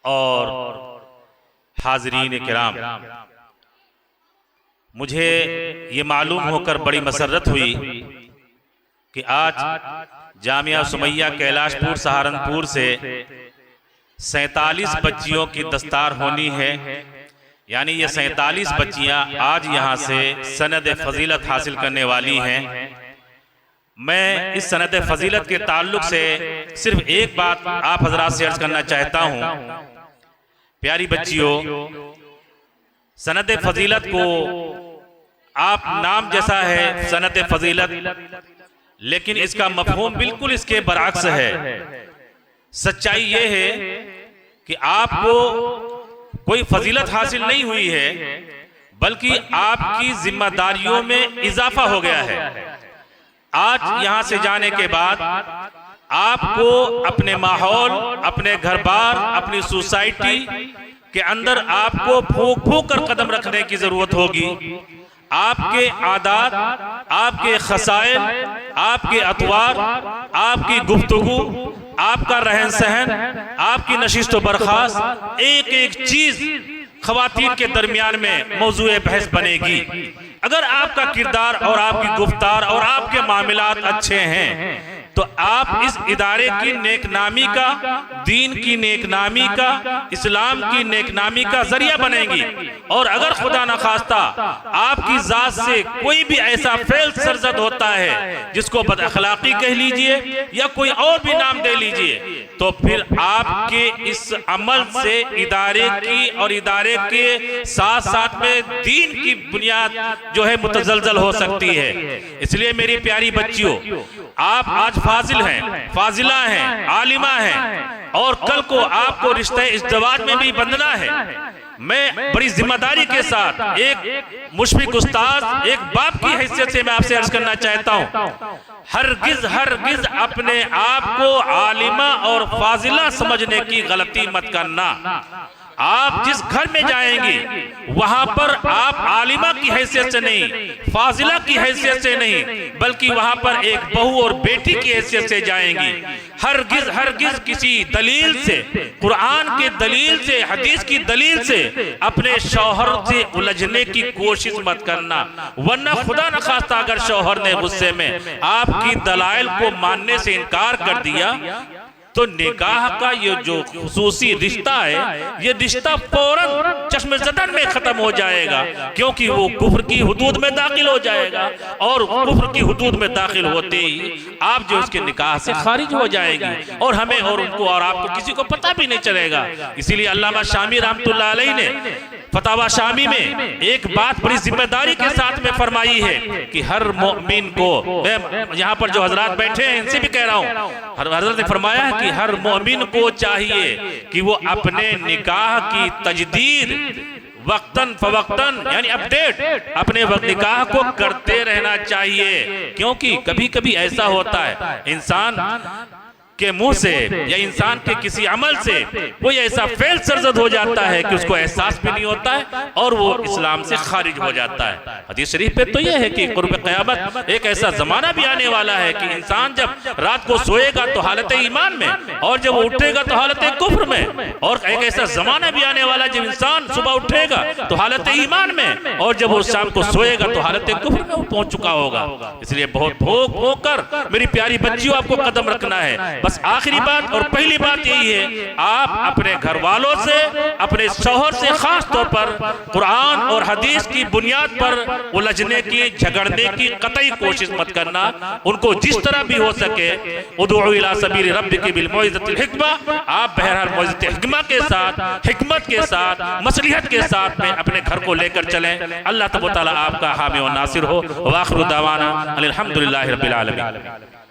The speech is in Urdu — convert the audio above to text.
اور حاضرین کرام، مجھے یہ معلوم ہو کر بڑی مسرت ہوئی کہ آج جامعہ سمیہ کیلاش پور سہارنپور سے 47 بچیوں کی دستار ہونی ہے، یعنی یہ 47 بچیاں آج یہاں سے سند فضیلت حاصل کرنے والی ہیں۔ میں اس سند فضیلت کے تعلق سے صرف ایک بات آپ حضرات سے عرض کرنا چاہتا ہوں۔ پیاری بچیوں، سند فضیلت کو آپ نام جیسا ہے سند فضیلت، لیکن اس کا مفہوم بالکل اس کے برعکس ہے۔ سچائی یہ ہے کہ آپ کو کوئی فضیلت حاصل نہیں ہوئی ہے، بلکہ آپ کی ذمہ داریوں میں اضافہ ہو گیا ہے۔ آج یہاں سے جانے کے بعد آپ کو اپنے ماحول، اپنے گھر بار، اپنی سوسائٹی کے اندر آپ کو پھونک پھونک کر قدم رکھنے کی ضرورت ہوگی۔ آپ کے عادات، آپ کے خصائل، آپ کے اطوار، آپ کی گفتگو، آپ کا رہن سہن، آپ کی نشست و برخاست، ایک ایک چیز خواتین کے درمیان میں موضوع بحث بنے گی۔ اگر آپ کا کردار اور آپ کی گفتار اور آپ کے معاملات اچھے ہیں تو آپ اس ادارے کی نیک نامی کا، دین کی نیک نامی کا، اسلام کی نیک نامی کا ذریعہ بنیں گی۔ اور اگر خدا نخواستہ آپ کی ذات سے کوئی بھی ایسا فعل سرزد ہوتا ہے جس کو بد اخلاقی کہہ لیجئے یا کوئی اور بھی نام دے لیجئے، تو پھر آپ کے اس عمل سے ادارے کی اور ادارے کے ساتھ ساتھ میں دین کی بنیاد جو ہے متزلزل ہو سکتی ہے۔ اس لیے میری پیاری بچیوں، آپ آج فاضل ہیں، فاضلہ ہیں، عالمہ ہیں، اور کل کو آپ کو رشتہ ازدواج میں بھی بندھنا ہے۔ میں بڑی ذمہ داری کے ساتھ ایک مشفق استاد، ایک باپ کی حیثیت سے میں آپ سے عرض کرنا چاہتا ہوں، ہرگز اپنے آپ کو عالمہ اور فاضلہ سمجھنے کی غلطی مت کرنا۔ آپ جس گھر میں جائیں گی وہاں پر آپ عالمہ کی حیثیت سے نہیں، فاضلہ کی حیثیت سے نہیں، بلکہ وہاں پر ایک بہو اور بیٹی کی حیثیت سے جائیں گی۔ ہرگز کسی دلیل سے، قرآن کے دلیل سے، حدیث کی دلیل سے اپنے شوہر سے الجھنے کی کوشش مت کرنا، ورنہ خدا نخواستہ اگر شوہر نے غصے میں آپ کی دلائل کو ماننے سے انکار کر دیا تو نکاح کا یہ جو خصوصی رشتہ ہے، یہ رشتہ فوراً چشم زدن میں ختم ہو جائے گا، کیونکہ وہ کفر کی حدود میں داخل ہو جائے گا، اور کفر کی حدود میں داخل ہوتے ہی آپ جو اس کے نکاح سے خارج ہو جائے گی، اور ہمیں اور ان کو اور آپ کو کسی کو پتہ بھی نہیں چلے گا۔ اسی لیے علامہ شامی رحمت اللہ علیہ نے فتاوی شامی میں ایک بات بڑی ذمہ داری کے ساتھ میں فرمائی ہے کہ ہر مومن کو، یہاں پر جو حضرات بیٹھے ہیں ان سے بھی کہہ رہا ہوں، حضرت نے فرمایا ہے کہ ہر مومن کو چاہیے کہ وہ اپنے نکاح کی تجدید وقتاً فوقتاً، یعنی اپڈیٹ، اپنے نکاح کو کرتے رہنا چاہیے، کیونکہ کبھی کبھی ایسا ہوتا ہے انسان کے منہ سے یا انسان کے کسی عمل سے کوئی ایسا فعل سرزد ہو جاتا ہے کہ اس کو احساس بھی نہیں ہوتا ہے اور وہ اسلام سے خارج ہو جاتا ہے۔ حدیث شریف پہ تو یہ ہے کہ قرب قیامت ایک ایسا زمانہ بھی آنے والا ہے کہ انسان جب رات کو سوئے گا تو حالت ایمان میں، اور جب وہ اٹھے گا تو حالت کفر میں، اور ایک ایسا زمانہ بھی آنے والا ہے جب انسان صبح اٹھے گا تو حالت ایمان میں، اور جب وہ شام کو سوئے گا تو حالت کفر میں وہ پہنچ چکا ہوگا۔ اس لیے بہت بھوک کر میری پیاری بچیوں آپ کو قدم رکھنا ہے۔ بس آخری بات اور پہلی بات یہی ہے، آپ اپنے گھر والوں سے، اپنے شوہر سے خاص طور پر قرآن اور حدیث کی بنیاد پر الجھنے کی، جھگڑنے کی قطعی کوشش مت کرنا۔ ان کو جس طرح بھی ہو سکے ادعو الی سبیل ربک بالموعظۃ الحکمہ، آپ بہرحال موعظۃ حکمہ کے ساتھ، حکمت کے ساتھ، مصلحت کے ساتھ میں اپنے گھر کو لے کر چلیں۔ اللہ تبارک و تعالی آپ کا حامی و ناصر ہو۔ وآخر دعوانا الحمدللہ رب العالمین۔